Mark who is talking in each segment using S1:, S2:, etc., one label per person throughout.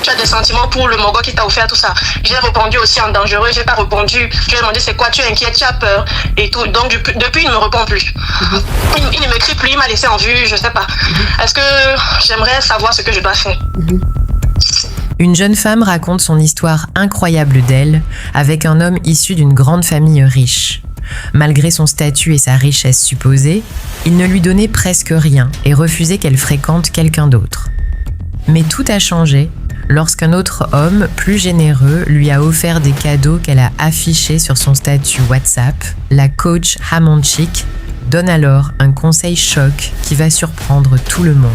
S1: tu as des sentiments pour le Mogo qui t'a offert tout ça. J'ai répondu aussi en dangereux, j'ai pas répondu. Je lui ai demandé c'est quoi, tu es inquiète, tu as peur et tout. Donc depuis il ne me répond plus. Il ne m'écrit plus, il m'a laissé en vue, je sais pas. Est-ce que j'aimerais savoir ce que je dois faire?
S2: Une jeune femme raconte son histoire incroyable d'elle avec un homme issu d'une grande famille riche. Malgré son statut et sa richesse supposée, il ne lui donnait presque rien et refusait qu'elle fréquente quelqu'un d'autre. Mais tout a changé lorsqu'un autre homme, plus généreux, lui a offert des cadeaux qu'elle a affichés sur son statut WhatsApp. La coach Hamonchik donne alors un conseil choc qui va surprendre tout le monde.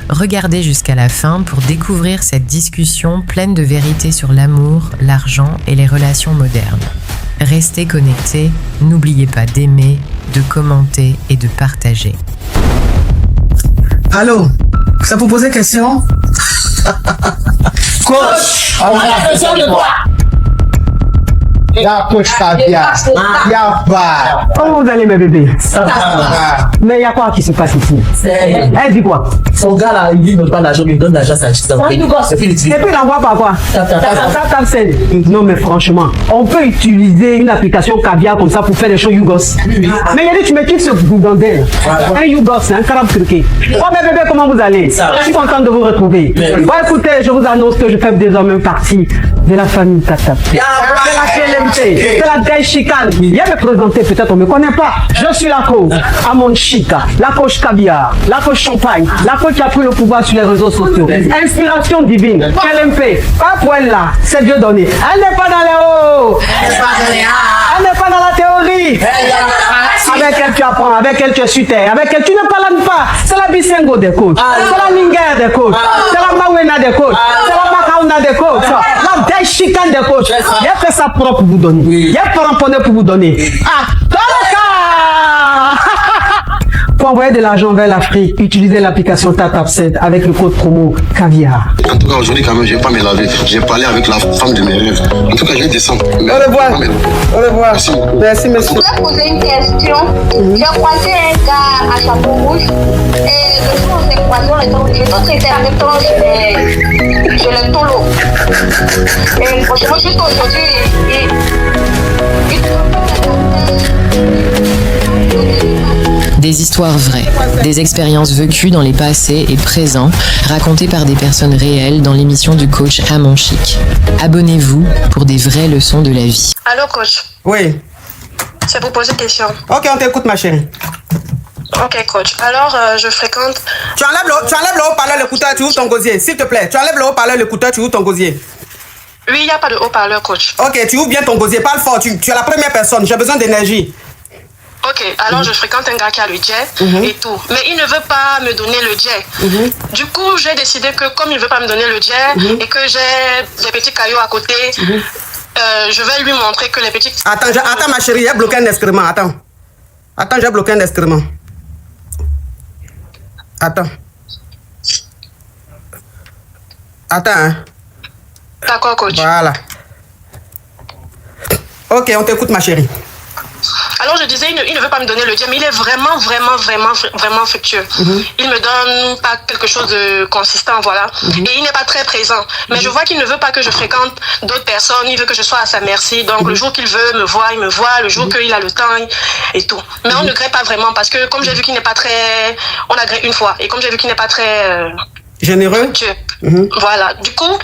S2: Regardez jusqu'à la fin pour découvrir cette discussion pleine de vérité sur l'amour, l'argent et les relations modernes. Restez connectés, n'oubliez pas d'aimer, de commenter et de partager.
S3: Allô, ça vous poser question? Coach,
S4: On a besoin de toi.
S3: la coach Caviar, y'a pas.
S5: Comment vous allez mes bébés? Mais il y a quoi qui se passe ici? Elle dit quoi?
S4: Son gars là, il ne donne pas l'argent, il donne l'argent à sa petite sœur. Et puis il utilise.
S5: Et puis il envoie par quoi? Tap Send. Non mais franchement, on peut utiliser une application Caviar comme ça pour faire des choses Yougos. Mais il a dit tu me quittes ce boudandel. Un Yougos, un carabe truqué. Oh mes bébés, comment vous allez? Je suis content de vous retrouver. Bon écoutez, je vous annonce que je fais désormais partie de la famille Tata. C'est la KLMT, c'est la Gaï Chicane. Viens me présenter, peut-être on ne me connaît pas. Je suis la coach Hamonchik, la coach Caviar, la coach Champagne, la coach qui a pris le pouvoir sur les réseaux sociaux. Inspiration divine, KLMP, pas pour elle là, c'est Dieu donné. Elle n'est pas dans les hauts, elle n'est pas dans la théorie. Avec elle tu apprends, avec elle tu es sur terre, avec elle tu ne parles pas. C'est la Bisengo des coachs, c'est la Linger des coachs, c'est la Mawena des coachs, c'est la Makauna des coachs, la Gaï Chicane des coachs. Il a fait ça propre pour vous donner. Il a fait ramponner pour vous donner. Ah, dans le cas pour envoyer de l'argent vers l'Afrique, utilisez l'application TapTapSend avec le code promo Caviar.
S6: En tout cas, aujourd'hui, quand même, je ne vais pas me laver. J'ai parlé avec la femme de mes rêves. En tout cas, je vais descendre.
S5: Au revoir. Au revoir.
S6: Merci.
S5: Merci, monsieur.
S7: Je voulais poser une question. J'ai croisé un gars à chapeau rouge et le jour où on s'est croisé, on était obligé de traiter avec toi sur le tolo. Et franchement, juste aujourd'hui,
S2: Des histoires vraies, des expériences vécues dans les passés et présents, racontées par des personnes réelles dans l'émission du coach Hamonchik. Abonnez-vous pour des vraies leçons de la vie.
S1: Allô coach,
S5: Oui.
S1: c'est pour poser une question.
S5: Ok, on t'écoute, ma chérie.
S1: Ok coach, alors je fréquente...
S5: Tu enlèves le haut-parleur, l'écouteur, tu ouvres ton gosier. S'il te plaît, tu enlèves le haut-parleur, l'écouteur, tu ouvres ton gosier.
S1: Oui, il n'y a pas de haut-parleur coach.
S5: Ok, tu ouvres bien ton gosier, parle fort, tu es la première personne, j'ai besoin d'énergie.
S1: Ok, alors je fréquente un gars qui a le jet et tout. Mais il ne veut pas me donner le jet. Du coup, j'ai décidé que comme il ne veut pas me donner le jet et que j'ai des petits cailloux à côté, je vais lui montrer que les petits...
S5: Attends ma chérie, j'ai bloqué un excrément, attends, j'ai bloqué un excrément. Attends, hein.
S1: D'accord coach.
S5: Voilà. Ok, on t'écoute ma chérie.
S1: Alors je disais, il ne veut pas me donner le jet, mais il est vraiment fructueux. Il me donne pas quelque chose de consistant, voilà. Et il n'est pas très présent. Mais je vois qu'il ne veut pas que je fréquente d'autres personnes, il veut que je sois à sa merci. Donc le jour qu'il veut me voir, il me voit. Le jour qu'il a le temps et tout. Mais on ne grée pas vraiment parce que comme j'ai vu qu'il n'est pas très... On a gré une fois. Et comme j'ai vu qu'il n'est pas très...
S5: Généreux.
S1: Voilà. Du coup,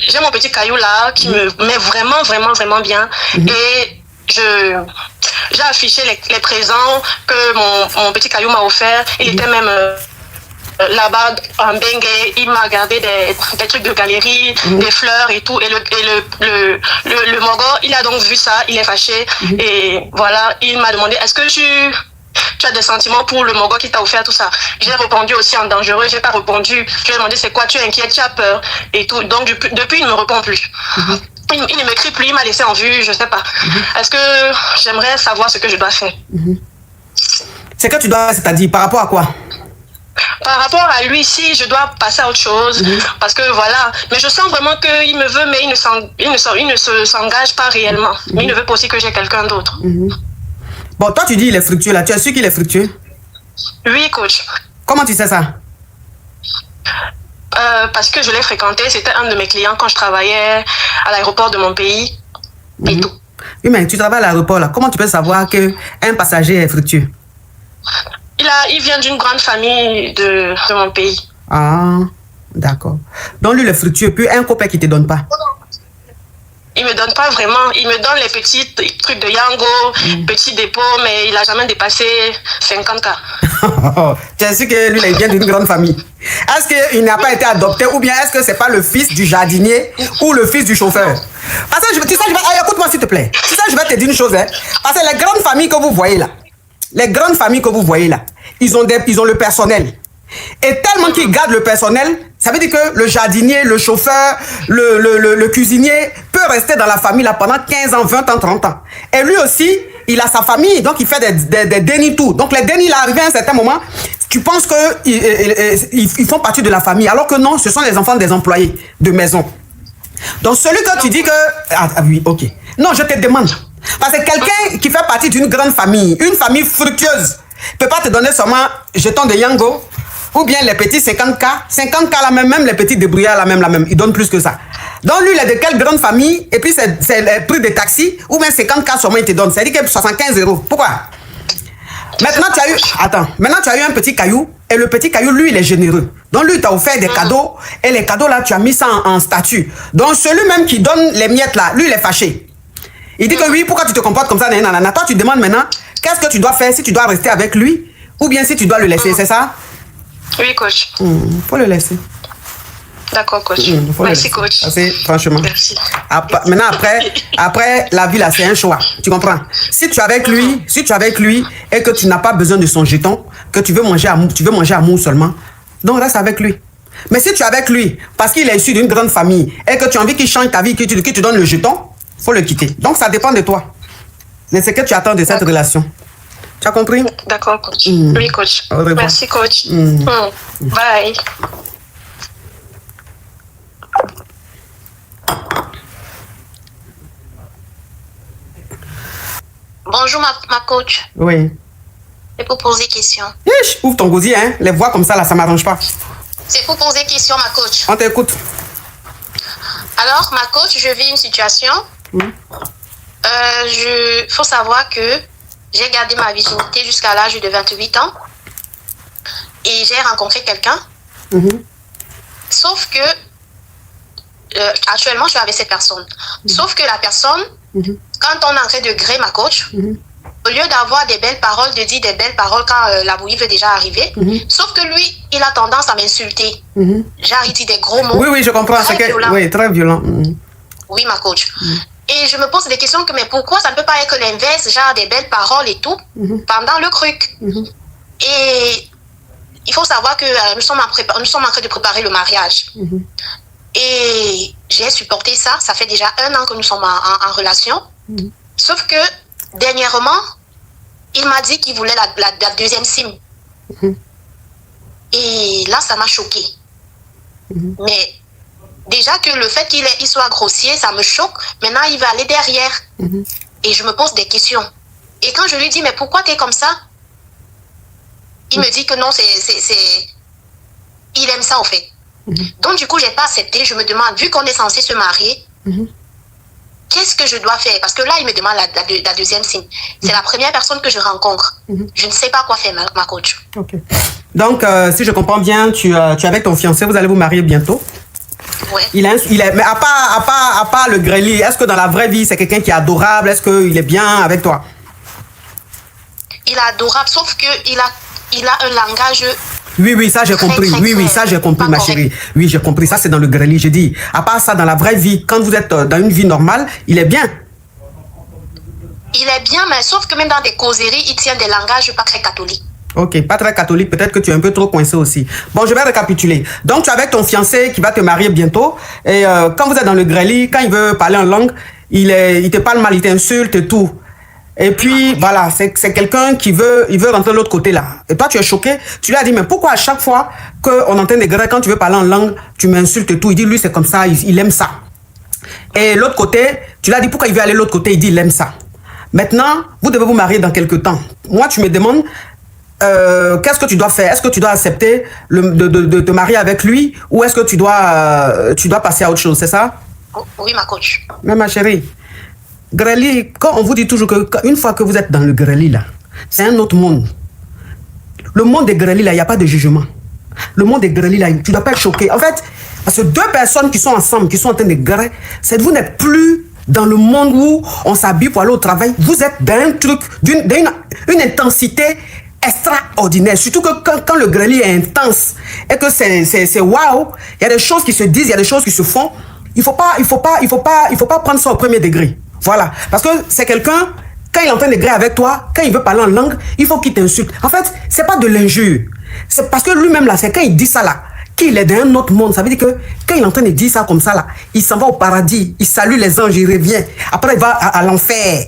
S1: j'ai mon petit caillou là qui me met vraiment bien. Et j'ai affiché les présents que mon petit caillou m'a offert. Il était même là-bas en bengue. Il m'a gardé des trucs de galerie, des fleurs et tout. Et le Mogo, il a donc vu ça, il est fâché. Et voilà, il m'a demandé, est-ce que tu as des sentiments pour le Mogo qui t'a offert tout ça? J'ai répondu aussi en dangereux, j'ai pas répondu. Je lui ai demandé c'est quoi, tu es inquiète, tu as peur et tout. Donc depuis il ne me répond plus. Il ne m'écrit plus, il m'a laissé en vue, je sais pas. Est-ce que j'aimerais savoir ce que je dois faire?
S5: C'est que tu dois, c'est-à-dire par rapport à quoi?
S1: Par rapport à lui, si je dois passer à autre chose, parce que voilà, mais je sens vraiment qu'il me veut, mais il ne s'engage pas réellement. Mais il ne veut pas aussi que j'ai quelqu'un d'autre.
S5: Bon, toi tu dis il est fructueux là, tu es sûr qu'il est fructueux?
S1: Oui, coach.
S5: Comment tu sais ça?
S1: parce que je l'ai fréquenté. C'était un de mes clients quand je travaillais à l'aéroport de mon pays et tout.
S5: Oui, mais tu travailles à l'aéroport là. Comment tu peux savoir qu'un passager est fructueux?
S1: Il vient d'une grande famille de mon pays.
S5: Ah, d'accord. Donc lui, le fructueux, puis un copain qui te donne pas.
S1: Il me donne pas vraiment. Il me donne les petits trucs de Yango, petits dépôts, mais il a jamais dépassé 50K.
S5: Tu es sûr que lui, il vient d'une grande famille. Est-ce qu'il n'a pas été adopté ou bien est-ce que c'est pas le fils du jardinier ou le fils du chauffeur? Parce que tu sais, écoute-moi s'il te plaît. Tu sais, je vais te dire une chose, hein. Parce que les grandes familles que vous voyez là, ils ont le personnel. Et tellement qu'ils gardent le personnel, ça veut dire que le jardinier, le chauffeur, le cuisinier peut rester dans la famille là pendant 15 ans, 20 ans, 30 ans. Et lui aussi, il a sa famille, donc il fait des dénis tout. Donc les dénis, là, arrivé à un certain moment, tu penses qu'ils font partie de la famille, alors que non, ce sont les enfants des employés de maison. Donc celui que tu dis que... Ah oui, ok. Non, je te demande. Parce que quelqu'un qui fait partie d'une grande famille, une famille fructueuse, ne peut pas te donner seulement jeton de Yango, ou bien les petits 50K. 50K la même les petits débrouillards la même. Ils donnent plus que ça. Donc lui, il est de quelle grande famille, et puis c'est le prix des taxis, ou bien 50K seulement il te donne. C'est-à-dire que 75 €. Pourquoi? Maintenant, tu as eu... Attends. Maintenant, tu as eu un petit caillou, et le petit caillou, lui, il est généreux. Donc lui, il t'a offert des cadeaux, et les cadeaux là, tu as mis ça en statut. Donc celui-même qui donne les miettes là, lui, il est fâché. Il dit que oui, pourquoi tu te comportes comme ça, nanana. Toi, tu demandes maintenant, qu'est-ce que tu dois faire, si tu dois rester avec lui, ou bien si tu dois le laisser, c'est ça?
S1: Oui, coach.
S5: Faut le laisser.
S1: D'accord, coach. Merci, coach.
S5: Merci, franchement.
S1: Merci.
S5: Maintenant, après, la vie, là, c'est un choix. Tu comprends? Si tu es avec lui, et que tu n'as pas besoin de son jeton, que tu veux manger amour seulement, donc reste avec lui. Mais si tu es avec lui, parce qu'il est issu d'une grande famille, et que tu as envie qu'il change ta vie, qu'il te donne le jeton, faut le quitter. Donc, ça dépend de toi. C'est ce que tu attends de cette relation. Tu as compris?
S1: D'accord, coach. Oui, coach. Merci, coach. Bye.
S7: Bonjour, ma coach.
S5: Oui.
S7: C'est pour poser question.
S5: Ouvre ton gosier, hein. Les voix comme ça, là, ça m'arrange pas.
S7: C'est pour poser question, ma coach.
S5: On t'écoute.
S7: Alors, ma coach, je vis une situation. Faut savoir que j'ai gardé ma virginité jusqu'à l'âge de 28 ans. Et j'ai rencontré quelqu'un. Sauf que, actuellement, je suis avec cette personne. Sauf que la personne, quand on est en train de gré ma coach, au lieu d'avoir des belles paroles, de dire des belles paroles quand la bouillie veut déjà arriver, sauf que lui, il a tendance à m'insulter. Genre, il dit des gros mots.
S5: Oui, je comprends.
S7: Très violent.
S5: Oui, très violent.
S7: Oui, ma coach. Et je me pose des questions que, mais pourquoi ça ne peut pas être l'inverse, genre des belles paroles et tout, pendant le truc. Et il faut savoir que nous sommes en train de préparer le mariage. Et j'ai supporté ça. Ça fait déjà 1 an que nous sommes en relation. Sauf que, dernièrement, il m'a dit qu'il voulait la deuxième SIM. Et là, ça m'a choqué. Mais déjà que le fait qu'il soit grossier, ça me choque. Maintenant, il va aller derrière. Et je me pose des questions. Et quand je lui dis, mais pourquoi tu es comme ça? Il me dit que non, il aime ça, en fait. Donc, du coup, je n'ai pas accepté. Je me demande, vu qu'on est censé se marier, qu'est-ce que je dois faire? Parce que là, il me demande la deuxième signe. C'est la première personne que je rencontre. Je ne sais pas quoi faire, ma coach.
S5: Ok. Donc, si je comprends bien, tu es avec ton fiancé, vous allez vous marier bientôt.
S7: Ouais.
S5: Mais à part le grêlis, est-ce que dans la vraie vie, c'est quelqu'un qui est adorable? Est-ce qu'il est bien avec toi?
S7: Il est adorable, sauf qu'il a un langage...
S5: Oui, ça j'ai compris. Oui, ça j'ai compris, ma chérie. Oui, j'ai compris. Ça, c'est dans le grêlis. J'ai dit, à part ça, dans la vraie vie, quand vous êtes dans une vie normale, il est bien.
S7: Il est bien, mais sauf que même dans des causeries, il tient des langages pas très catholiques.
S5: Ok, pas très catholique. Peut-être que tu es un peu trop coincé aussi. Bon, je vais récapituler. Donc, tu es avec ton fiancé qui va te marier bientôt. Et quand vous êtes dans le grêlis, quand il veut parler en langue, il te parle mal, il t'insulte et tout. Et puis, voilà, c'est quelqu'un il veut rentrer de l'autre côté là. Et toi, tu es choqué. Tu lui as dit, mais pourquoi à chaque fois qu'on entend des grès, quand tu veux parler en langue, tu m'insultes et tout. Il dit, lui, c'est comme ça, il aime ça. Et l'autre côté, tu lui as dit, pourquoi il veut aller de l'autre côté? Il dit, il aime ça. Maintenant, vous devez vous marier dans quelques temps. Moi, tu me demandes, qu'est-ce que tu dois faire? Est-ce que tu dois accepter de te marier avec lui ou est-ce que tu dois passer à autre chose, c'est ça?
S1: Oui, ma coach.
S5: Mais ma chérie, Greli, quand on vous dit toujours qu'une fois que vous êtes dans le Greli, là, c'est un autre monde. Le monde des Greli, là, il n'y a pas de jugement. Le monde des Greli, là, tu ne dois pas être choqué. En fait, parce que deux personnes qui sont ensemble, qui sont en train de grêler, c'est que vous n'êtes plus dans le monde où on s'habille pour aller au travail. Vous êtes dans un truc, d'une intensité extraordinaire. Surtout que quand le grêle est intense et que c'est waouh, il y a des choses qui se disent, il y a des choses qui se font. Il faut pas prendre ça au premier degré. Voilà. Parce que c'est quelqu'un, quand il est en train de grêler avec toi, quand il veut parler en langue, il faut qu'il t'insulte. En fait, c'est pas de l'injure. C'est parce que lui-même là, c'est quand il dit ça là, qu'il est dans un autre monde. Ça veut dire que quand il est en train de dire ça comme ça là, il s'en va au paradis, il salue les anges, il revient. Après, il va à l'enfer.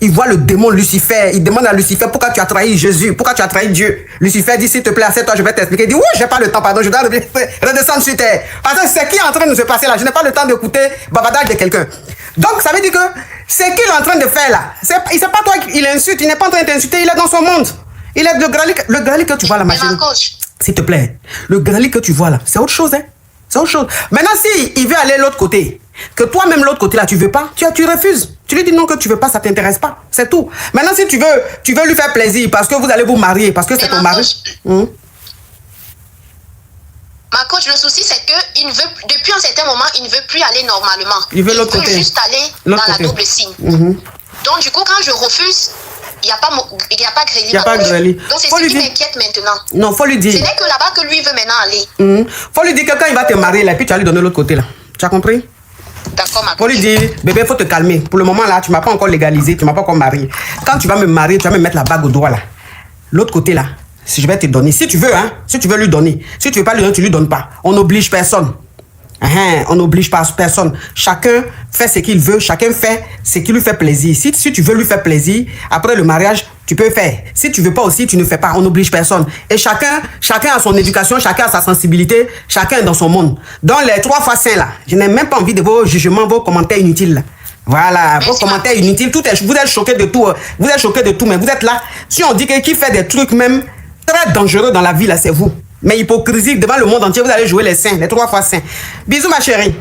S5: Il voit le démon Lucifer. Il demande à Lucifer pourquoi tu as trahi Jésus, pourquoi tu as trahi Dieu. Lucifer dit s'il te plaît, assieds-toi, je vais t'expliquer. Il dit oui, j'ai pas le temps, pardon, je dois redescendre sur terre. Parce que c'est qui est en train de se passer là. Je n'ai pas le temps d'écouter bavardage de quelqu'un. Donc ça veut dire que c'est qui il est en train de faire là. C'est pas toi qu'il insulte, il n'est pas en train de t'insulter, il est dans son monde. Il est le grali que tu vois là, ma chérie. S'il te plaît, le grali que tu vois là, c'est autre chose, hein. C'est autre chose. Maintenant, si il veut aller de l'autre côté, que toi-même l'autre côté là, tu veux pas, tu refuses. Tu lui dis non que tu veux pas, ça t'intéresse pas. C'est tout. Maintenant, si tu veux lui faire plaisir parce que vous allez vous marier, parce que c'est ton mari.
S1: Ma coach, le souci c'est que depuis un certain moment, il ne veut plus aller normalement.
S5: Il veut l'autre côté.
S1: Juste aller dans la double signe. Donc du coup, quand je refuse, il n'y a pas Greli.
S5: Il n'y a pas Greli.
S1: Donc c'est ce qui m'inquiète maintenant.
S5: Non, faut lui dire.
S1: Ce n'est que là-bas que lui veut maintenant aller.
S5: Faut lui dire que quand il va te marier là, puis tu vas lui donner l'autre côté là. Tu as compris?
S1: D'accord, ma coach.
S5: Faut lui dire, bébé, faut te calmer. Pour le moment là, tu m'as pas encore légalisé, tu m'as pas encore marié. Quand tu vas me marier, tu vas me mettre la bague au doigt là. L'autre côté là, si je vais te donner. Si tu veux, hein, si tu veux lui donner. Si tu veux pas lui donner, tu lui donnes pas. On n'oblige personne. On n'oblige pas personne. Chacun fait ce qu'il veut, chacun fait ce qui lui fait plaisir. Si tu veux lui faire plaisir, après le mariage, tu peux faire. Si tu veux pas aussi, tu ne fais pas. On n'oblige personne. Et chacun a son éducation, chacun a sa sensibilité, chacun est dans son monde. Dans les 3 fois saints là, je n'ai même pas envie de vos jugements, vos commentaires inutiles là. Voilà, vos commentaires inutiles, vous êtes choqués de tout. Vous êtes choqués de tout, mais vous êtes là. Si on dit que qui fait des trucs même très dangereux dans la vie là, c'est vous. Mais hypocrisie devant le monde entier, vous allez jouer les saints, les 3 fois saints. Bisous ma chérie.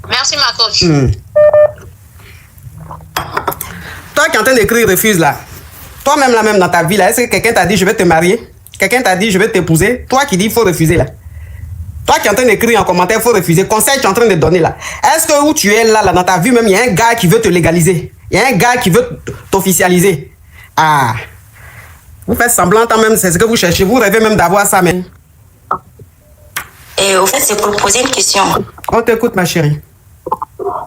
S1: Merci ma coach.
S5: Toi qui es en train d'écrire refuse là. Toi-même là même dans ta vie là, est-ce que quelqu'un t'a dit je vais te marier? Quelqu'un t'a dit je vais t'épouser? Toi qui dis il faut refuser là. Toi qui es en train d'écrire en commentaire il faut refuser. Conseil que tu es en train de donner là. Est-ce que où tu es là dans ta vie même, il y a un gars qui veut te légaliser? Il y a un gars qui veut t'officialiser? Ah. Vous faites semblant quand même, c'est ce que vous cherchez. Vous rêvez même d'avoir ça même.
S8: Et au fait, c'est pour poser une question.
S5: On t'écoute, ma chérie.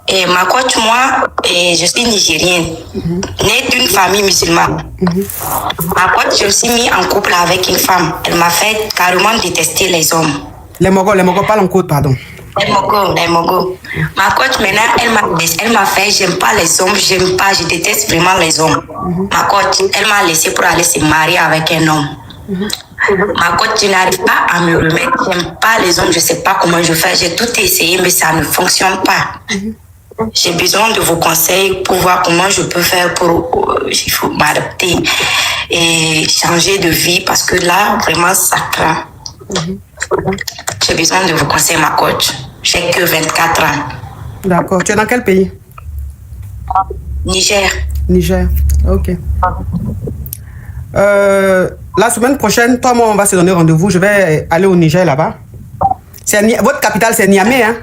S8: Et ma coach, moi, je suis nigérienne, née d'une famille musulmane. Ma coach, je me suis mis en couple avec une femme. Elle m'a fait carrément détester les hommes.
S5: Les Mogos, parlent en code, pardon.
S8: Les Mogos. Ma coach, maintenant, elle m'a fait, j'aime pas les hommes, je déteste vraiment les hommes. Ma coach, elle m'a laissé pour aller se marier avec un homme. Ma coach, je n'arrive pas à me remettre. J'aime pas les hommes, je sais pas comment je fais. J'ai tout essayé, mais ça ne fonctionne pas. J'ai besoin de vos conseils pour voir comment je peux faire pour m'adapter et changer de vie parce que là, vraiment, ça craint. J'ai besoin de vos conseils, ma coach. J'ai que 24 ans.
S5: D'accord. Tu es dans quel pays?
S8: Niger.
S5: Niger. Ok. La semaine prochaine, toi, moi, on va se donner rendez-vous. Je vais aller au Niger là-bas. Votre capitale, c'est Niamey, hein?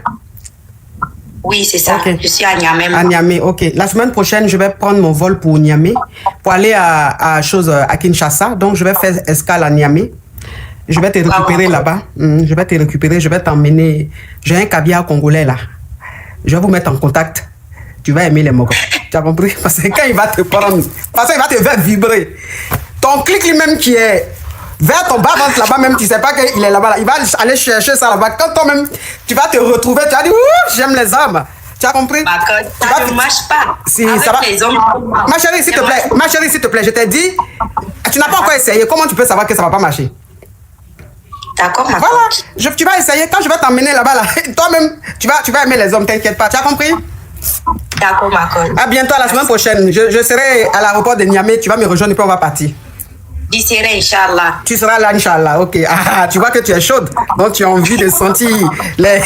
S8: Oui, c'est ça.
S5: Okay.
S8: Je suis à Niamey.
S5: À Niamey, ok. La semaine prochaine, je vais prendre mon vol pour Niamey, pour aller à Kinshasa. Donc, je vais faire escale à Niamey. Je vais te récupérer là-bas. Je vais te récupérer, je vais t'emmener. J'ai un caviar congolais là. Je vais vous mettre en contact. Tu vas aimer les Mogos. Tu as compris? Parce que quand il va te prendre, parce qu'il va te faire vibrer. Ton clic lui-même qui est vers ton bas-ventre là-bas, même tu sais pas qu'il est là-bas. Là. Il va aller chercher ça là-bas. Quand toi-même, tu vas te retrouver, tu vas dire, ouh, j'aime les hommes. Tu as compris?
S8: Ça ne marche pas.
S5: Si,
S8: avec
S5: ça va.
S8: Les hommes.
S5: Ma chérie, s'il te plaît. Ma chérie, s'il te plaît, je t'ai dit, tu n'as pas encore essayé. Comment tu peux savoir que ça va pas marcher?
S8: D'accord, ma
S5: Voilà.
S8: coach.
S5: Tu vas essayer. Quand je vais t'emmener là-bas, là, toi-même, tu vas aimer les hommes, t'inquiète pas. Tu as compris?
S8: D'accord, ma coach.
S5: À bientôt, à la semaine prochaine. Je serai à l'aéroport de Niamey. Tu vas me rejoindre et puis on va partir.
S8: J'y serai, Inch'Allah.
S5: Tu seras là, Inch'Allah. Ok. Ah, tu vois que tu es chaude. Donc, tu as envie de sentir les...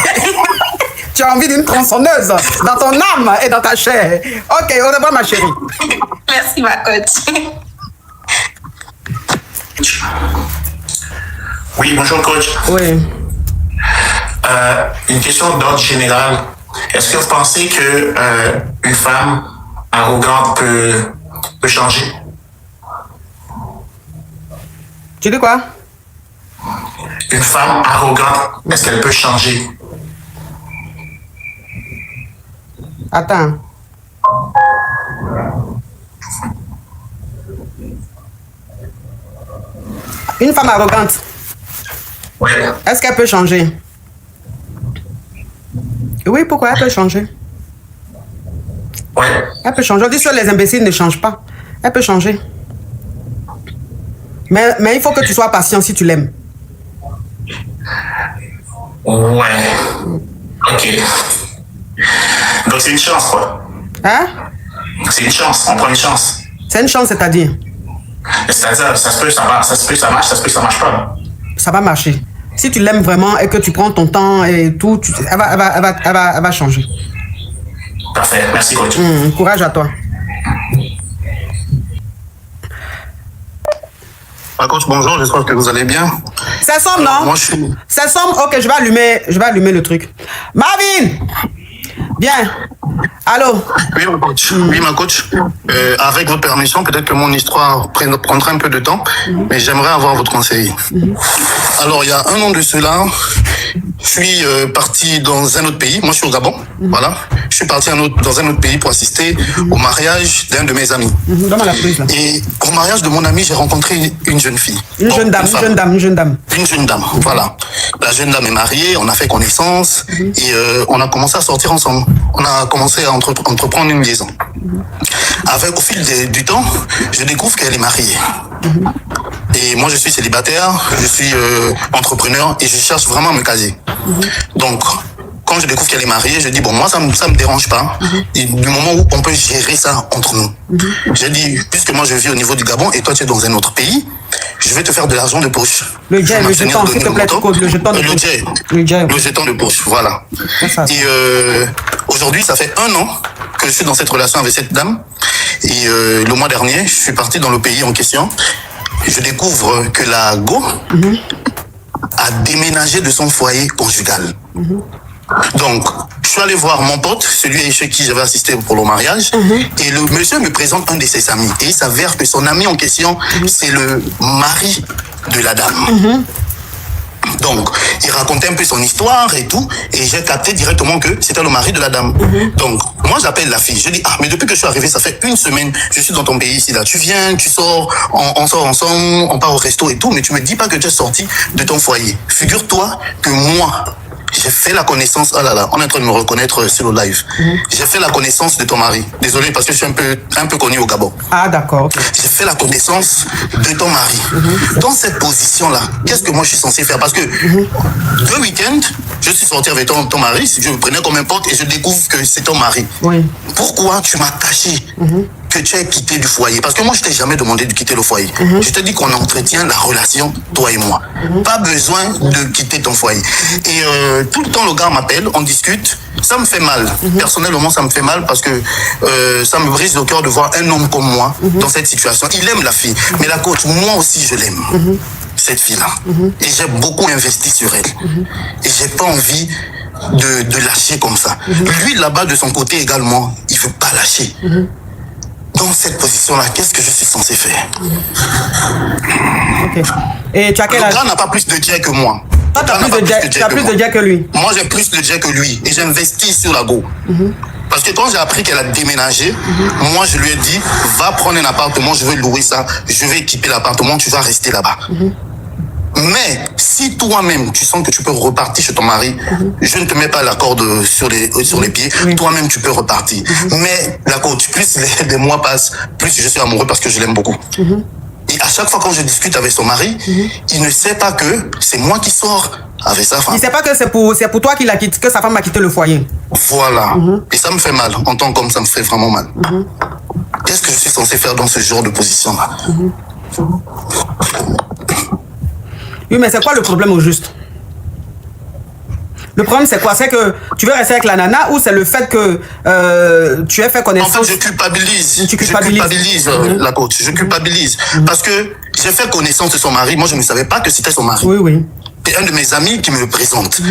S5: tu as envie d'une tronçonneuse dans ton âme et dans ta chair. Ok, au revoir, ma chérie.
S8: Merci, ma coach.
S9: Oui, bonjour coach.
S5: Oui.
S9: Une question d'ordre général. Est-ce que vous pensez que une femme arrogante peut changer?
S5: Tu dis quoi?
S9: Une femme arrogante, est-ce qu'elle peut changer?
S5: Attends. Une femme arrogante,
S9: Oui.
S5: est-ce qu'elle peut changer? Oui, pourquoi elle peut changer?
S9: Oui.
S5: Elle peut changer. On dit que les imbéciles ne changent pas. Elle peut changer. Mais il faut que tu sois patient si tu l'aimes.
S9: Ouais. Ok. Donc c'est une chance, quoi.
S5: Hein?
S9: C'est une chance, on prend une chance.
S5: C'est une chance, c'est-à-dire?
S9: C'est-à-dire, ça se peut, ça marche, ça se peut, ça marche, ça se peut, ça marche pas.
S5: Ça va marcher. Si tu l'aimes vraiment et que tu prends ton temps et tout, elle va changer.
S9: Parfait, merci coach.
S5: Courage à toi.
S6: Coach, bonjour, j'espère que vous allez bien.
S5: C'est somme, non?
S6: Moi, je suis...
S5: C'est somme? Ok, je vais allumer le truc. Marvin! Viens. Allô?
S6: Oui, ma coach. Oui, ma coach. Avec votre permission, peut-être que mon histoire prendra un peu de temps, mais j'aimerais avoir votre conseil. Alors, il y a un an de cela, je suis parti dans un autre pays. Moi, je suis au Gabon. Voilà. Je suis parti dans un autre pays pour assister au mariage d'un de mes amis.
S5: Donne-moi la prise, là.
S6: Et au mariage de mon ami, j'ai rencontré une jeune fille.
S5: Une jeune dame.
S6: Une jeune dame, voilà. La jeune dame est mariée, on a fait connaissance et on a commencé à sortir ensemble. On a commencé à entreprendre une liaison. Au fil du temps, je découvre qu'elle est mariée. Et moi, je suis célibataire, je suis entrepreneur et je cherche vraiment à me caser. Donc, quand je découvre qu'elle est mariée, je dis, bon, moi, ça me dérange pas. Et du moment où on peut gérer ça entre nous. J'ai dit, puisque moi, je vis au niveau du Gabon et toi, tu es dans un autre pays, je vais te faire de l'argent de poche.
S5: Le jet, le jeton, s'il te plaît, le jeton de poche.
S6: Le jeton de poche, voilà. Et aujourd'hui, ça fait 1 an que je suis dans cette relation avec cette dame. Et le mois dernier, je suis parti dans le pays en question. Je découvre que la Go a déménagé de son foyer conjugal. Donc, je suis allé voir mon pote, celui chez qui j'avais assisté pour le mariage, et le monsieur me présente un de ses amis. Et il s'avère que son ami en question, c'est le mari de la dame. Donc, il racontait un peu son histoire et tout, et j'ai capté directement que c'était le mari de la dame. Donc, moi j'appelle la fille, je dis, mais depuis que je suis arrivé, ça fait 1 semaine, je suis dans ton pays ici, là, tu viens, tu sors, on sort ensemble, on part au resto et tout, mais tu me dis pas que tu es sorti de ton foyer. Figure-toi que moi, j'ai fait la connaissance, oh là là, on est en train de me reconnaître sur le live. J'ai fait la connaissance de ton mari. Désolé parce que je suis un peu connu au Gabon.
S5: Ah d'accord. Okay.
S6: J'ai fait la connaissance de ton mari. Dans cette position-là, qu'est-ce que moi je suis censé faire? Parce que 2 week-ends, je suis sorti avec ton mari, je me prenais comme un pote et je découvre que c'est ton mari.
S5: Oui.
S6: Pourquoi tu m'as caché que tu es quitté du foyer? Parce que moi, je t'ai jamais demandé de quitter le foyer. Je te dis qu'on entretient la relation, toi et moi. Pas besoin de quitter ton foyer. Et tout le temps, le gars m'appelle, on discute. Ça me fait mal. Personnellement, ça me fait mal parce que ça me brise le cœur de voir un homme comme moi dans cette situation. Il aime la fille. Mais la coach, moi aussi, je l'aime. Cette fille-là. Et j'ai beaucoup investi sur elle. Et j'ai pas envie de lâcher comme ça. Lui, là-bas, de son côté également, il veut pas lâcher. Dans cette position-là, qu'est-ce que je suis censé faire?
S5: Ok. Et tu as quel âge?
S6: Le gars n'a pas plus de jet que moi.
S5: Toi, tu as plus de jet que lui.
S6: Moi, j'ai plus de jet que lui. Et j'investis sur la go. Parce que quand j'ai appris qu'elle a déménagé, moi, je lui ai dit, va prendre un appartement, je vais louer ça, je vais équiper l'appartement, tu vas rester là-bas. Mais si toi-même, tu sens que tu peux repartir chez ton mari, je ne te mets pas la corde sur les pieds, toi-même, tu peux repartir. Mais la coach, plus les mois passent, plus je suis amoureux parce que je l'aime beaucoup. Et à chaque fois quand je discute avec son mari, il ne sait pas que c'est moi qui sors avec sa femme.
S5: Il ne sait pas que c'est pour toi qu'il a quitté, que sa femme a quitté le foyer.
S6: Voilà. Et ça me fait mal. En tant qu'homme, ça me fait vraiment mal. Qu'est-ce que je suis censé faire dans ce genre de position-là?
S5: Oui, mais c'est quoi le problème au juste? Le problème, c'est quoi? C'est que tu veux rester avec la nana ou c'est le fait que tu aies fait connaissance?
S6: En fait, je culpabilise.
S5: Tu culpabilises.
S6: Je culpabilise la coach. Je culpabilise. Parce que j'ai fait connaissance de son mari. Moi, je ne savais pas que c'était son mari.
S5: Oui, oui.
S6: C'est un de mes amis qui me le présente.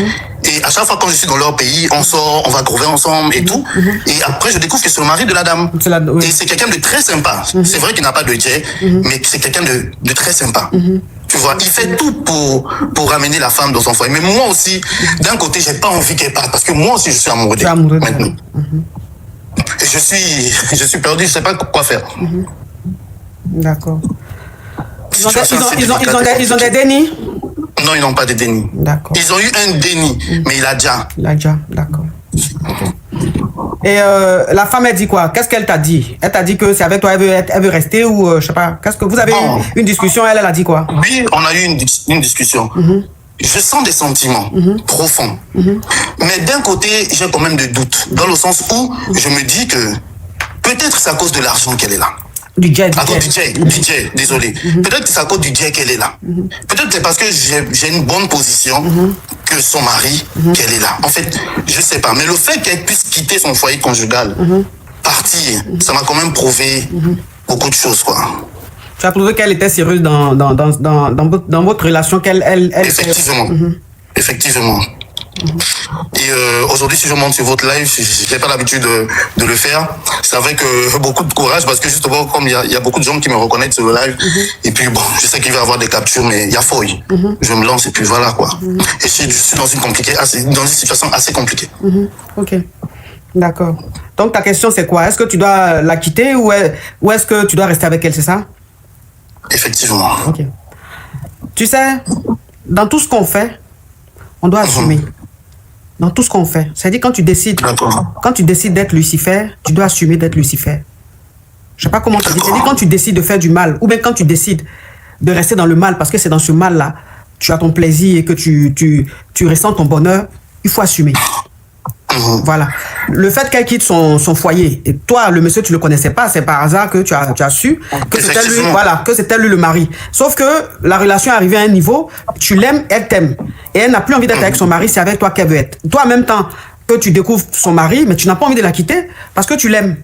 S6: Et à chaque fois quand je suis dans leur pays, on sort, on va grover ensemble et tout. Et après, je découvre que c'est le mari de la dame.
S5: Oui.
S6: Et c'est quelqu'un de très sympa. C'est vrai qu'il n'a pas de jet, mais c'est quelqu'un de très sympa. Tu vois, il fait tout pour ramener la femme dans son foyer. Mais moi aussi, d'un côté, j'ai pas envie qu'elle parte parce que moi aussi, je suis amoureux d'elle maintenant. Et je suis perdu, je sais pas quoi faire.
S5: D'accord. Ils ont des dénis?
S6: Non, ils n'ont pas de déni.
S5: D'accord.
S6: Ils ont eu un déni, mais il a déjà.
S5: D'accord. Et la femme, elle dit quoi? Qu'est-ce qu'elle t'a dit? Elle t'a dit que c'est avec toi, elle veut rester ou je sais pas. Qu'est-ce que vous avez eu une discussion? Elle a dit quoi?
S6: Oui, on a eu une discussion. Je sens des sentiments profonds. Mais d'un côté, j'ai quand même des doutes. Dans le sens où je me dis que peut-être c'est à cause de l'argent qu'elle est là.
S5: Du jet.
S6: À cause du jet, désolé. Peut-être que c'est à cause du jet qu'elle est là. Peut-être que c'est parce que j'ai une bonne position que son mari qu'elle est là. En fait, je sais pas. Mais le fait qu'elle puisse quitter son foyer conjugal, partir, ça m'a quand même prouvé beaucoup de choses, quoi.
S5: Tu as prouvé qu'elle était sérieuse dans votre relation,
S6: Effectivement. Effectivement. Et aujourd'hui, si je monte sur votre live, j'ai pas l'habitude de le faire. C'est avec beaucoup de courage parce que justement, comme il y a beaucoup de gens qui me reconnaissent sur le live, et puis bon, je sais qu'il va y avoir des captures, mais il y a fouille. Je me lance et puis voilà quoi. Et je suis dans une situation assez compliquée.
S5: Ok, d'accord. Donc ta question c'est quoi? Est-ce que tu dois la quitter ou est-ce que tu dois rester avec elle, c'est ça?
S6: Effectivement.
S5: Ok. Tu sais, dans tout ce qu'on fait, on doit assumer. Dans tout ce qu'on fait. C'est-à-dire quand tu décides d'être Lucifer, tu dois assumer d'être Lucifer. Je sais pas comment te dire. C'est-à-dire quand tu décides de faire du mal, ou bien quand tu décides de rester dans le mal, parce que c'est dans ce mal-là, tu as ton plaisir et que tu ressens ton bonheur, il faut assumer. Voilà. Le fait qu'elle quitte son foyer, et toi, le monsieur, tu le connaissais pas, c'est par hasard que tu as su que c'était lui, voilà, que c'était lui le mari. Sauf que la relation est arrivée à un niveau, tu l'aimes, elle t'aime. Et elle n'a plus envie d'être avec son mari, c'est avec toi qu'elle veut être. Toi, en même temps que tu découvres son mari, mais tu n'as pas envie de la quitter parce que tu l'aimes.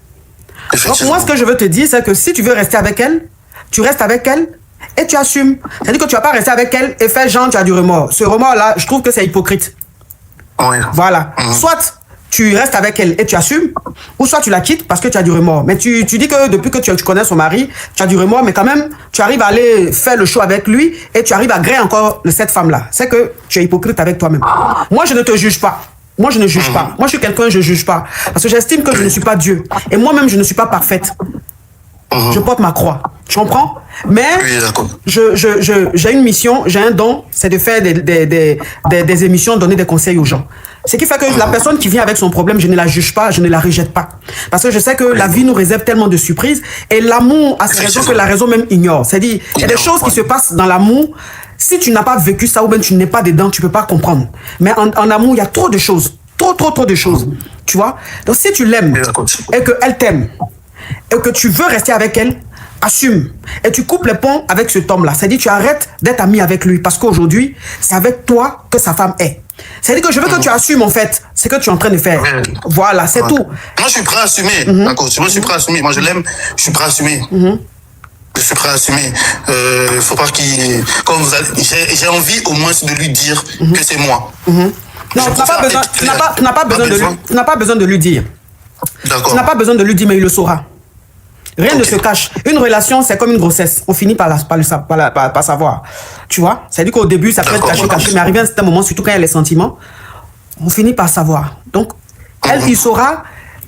S5: Donc moi, ce que je veux te dire, c'est que si tu veux rester avec elle, tu restes avec elle et tu assumes. C'est-à-dire que tu vas pas rester avec elle et faire genre, tu as du remords. Ce remords-là, je trouve que c'est hypocrite. Voilà. Soit tu restes avec elle et tu assumes, ou soit tu la quittes parce que tu as du remords. Mais tu dis que depuis que tu connais son mari, tu as du remords, mais quand même, tu arrives à aller faire le show avec lui et tu arrives à griller encore cette femme-là. C'est que tu es hypocrite avec toi-même. Moi, je ne te juge pas. Moi, je ne juge pas. Moi, je suis quelqu'un, je ne juge pas. Parce que j'estime que je ne suis pas Dieu. Et moi-même, je ne suis pas parfaite. Je porte ma croix. Tu comprends? Mais j'ai une mission, j'ai un don, c'est de faire des émissions, donner des conseils aux gens. Ce qui fait que la personne qui vient avec son problème, je ne la juge pas, je ne la rejette pas. Parce que je sais que la vie nous réserve tellement de surprises et l'amour a ses raisons que la raison même ignore. C'est-à-dire, il y a des choses qui se passent dans l'amour. Si tu n'as pas vécu ça ou bien tu n'es pas dedans, tu ne peux pas comprendre. Mais en amour, il y a trop de choses. Trop de choses. Tu vois? Donc si tu l'aimes et qu'elle t'aime et que tu veux rester avec elle, assume. Et tu coupes les ponts avec cet homme-là. C'est-à-dire tu arrêtes d'être ami avec lui parce qu'aujourd'hui, c'est avec toi que sa femme est. C'est-à-dire que je veux que tu assumes en fait ce que tu es en train de faire. Voilà, c'est tout.
S6: Moi, je suis prêt à assumer. D'accord. Moi, je suis prêt à assumer. Moi, je l'aime. Je suis prêt à assumer. Je suis prêt à assumer. Faut pas qu'il... J'ai envie au moins de lui dire que c'est moi. Non,
S5: tu n'as pas besoin de lui dire.
S6: D'accord.
S5: Tu n'as pas besoin de lui dire, mais il le saura. Rien ne se cache. Une relation, c'est comme une grossesse. On finit par savoir. Tu vois? C'est-à-dire qu'au début, ça peut être caché, mais arrivé à un certain moment, surtout quand il y a les sentiments, on finit par savoir. Donc, il saura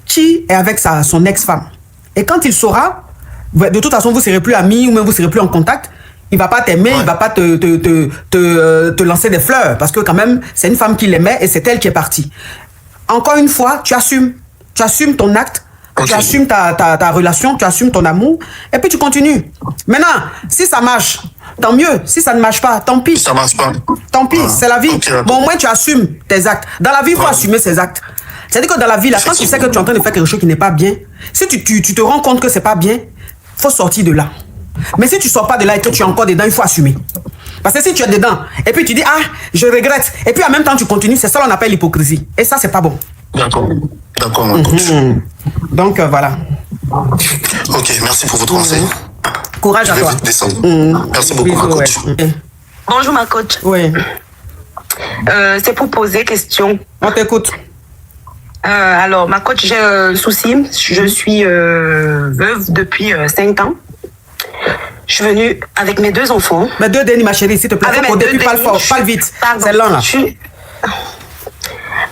S5: qui est avec son ex-femme. Et quand il saura, de toute façon, vous ne serez plus amis ou même vous ne serez plus en contact. Il ne va pas t'aimer, il ne va pas te lancer des fleurs. Parce que quand même, c'est une femme qu'il aimait et c'est elle qui est partie. Encore une fois, tu assumes. Tu assumes ton acte. Tu assumes ta relation, tu assumes ton amour, et puis tu continues. Maintenant, si ça marche, tant mieux. Si ça ne marche pas, tant pis.
S6: Ça marche pas.
S5: Tant pis, c'est la vie. Bon, au moins tu assumes tes actes. Dans la vie, il faut assumer ses actes. C'est-à-dire que dans la vie, là, quand tu sais que tu es en train de faire quelque chose qui n'est pas bien, si tu te rends compte que c'est pas bien, il faut sortir de là. Mais si tu sors pas de là et que tu es encore dedans, il faut assumer. Parce que si tu es dedans, et puis tu dis, ah, je regrette, et puis en même temps tu continues, c'est ça qu'on appelle l'hypocrisie. Et ça, c'est pas bon.
S6: D'accord. D'accord, ma coach.
S5: Donc, voilà.
S6: Ok, merci pour votre conseil.
S5: Courage
S6: Je
S5: à
S6: vais
S5: toi.
S6: vite descendre. Merci beaucoup,
S5: Bisous,
S6: ma coach.
S5: ouais.
S10: Bonjour ma coach.
S5: Oui,
S10: C'est pour poser question.
S5: on t'écoute.
S10: Alors ma coach, j'ai un souci. Je suis veuve depuis 5 ans. Je suis venue avec mes 2 enfants.
S5: Mais 2 Denis, ma chérie, s'il te plaît.
S10: Avec
S5: Au
S10: mes
S5: début,
S10: deux
S5: parle
S10: Denis,
S5: fort,
S10: je
S5: parle
S10: suis-
S5: vite.
S10: Pardon,
S5: C'est long là.